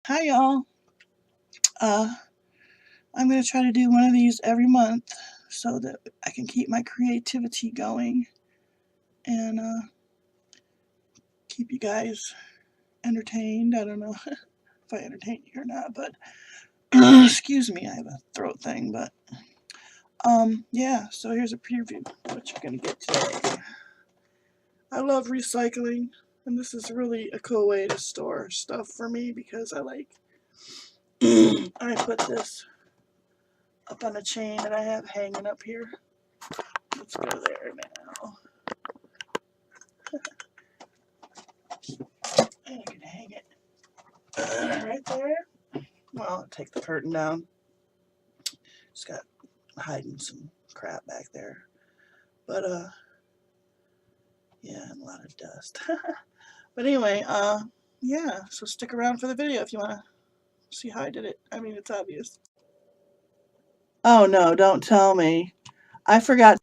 Hi y'all. I'm going to try to do one of these every month so that I can keep my creativity going and keep you guys entertained. I don't know if I entertain you or not, but excuse me, I have a throat thing, but yeah, so here's a preview of what you're going to get today. I love recycling, and this is really a cool way to store stuff for me because I put this up on a chain that I have hanging up here. Let's go there now. And I can hang it right there. Well, I'll take the curtain down. Just got hiding some crap back there. But yeah, and a lot of dust. But anyway, yeah, so stick around for the video if you want to see how I did it. I mean, it's obvious. Oh no, don't tell me. I forgot.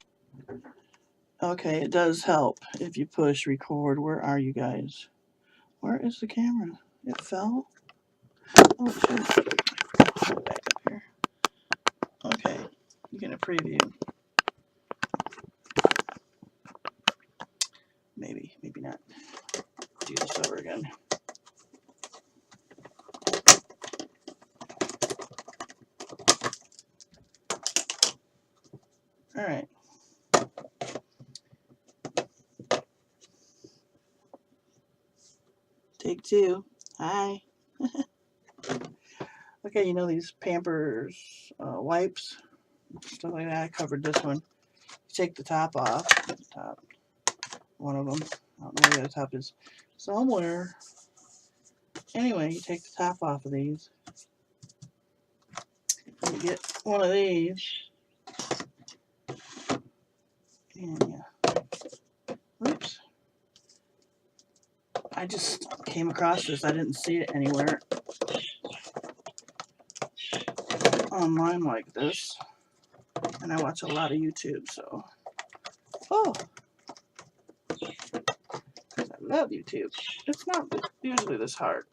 Okay, it does help if you push record. Where are you guys? Where is the camera? It fell? Oh, shoot. Back up here. Okay, you get a preview. Maybe not. Do this over again. Alright. Take two. Hi. Okay, you know these Pampers wipes, stuff like that. I covered this one. You take the top off. One of them. I don't know where the top is somewhere. Anyway, you take the top off of these. You get one of these. And yeah. Oops. I just came across this. I didn't see it anywhere online like this. And I watch a lot of YouTube, so. Oh! I love YouTube. It's not usually this hard.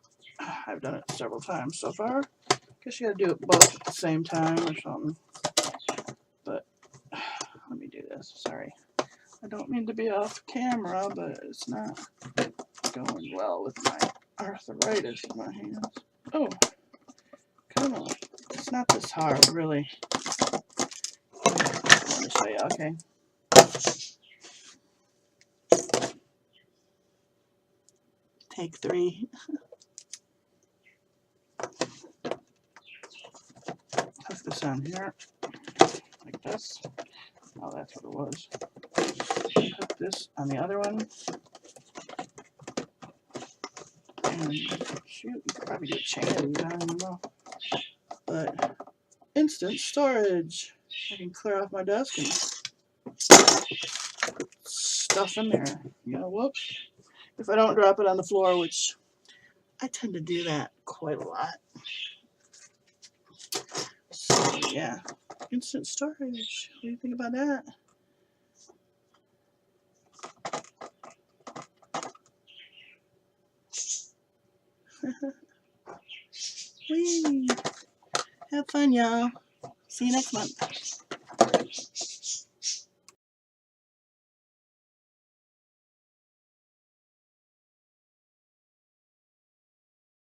I've done it several times so far. Guess you gotta do it both at the same time or something. But let me do this. Sorry. I don't mean to be off camera, but it's not going well with my arthritis in my hands. Oh, come on. It's not this hard, really. Let me show you, okay. Take three. Put this on here, like this. Oh, that's what it was. Put this on the other one. And shoot, you could probably do a chain of these, I don't know. But instant storage. I can clear off my desk and put stuff in there. You know, whoops. If I don't drop it on the floor, which I tend to do that quite a lot. So yeah, instant storage. What do you think about that? Whee! Have fun, y'all. See you next month.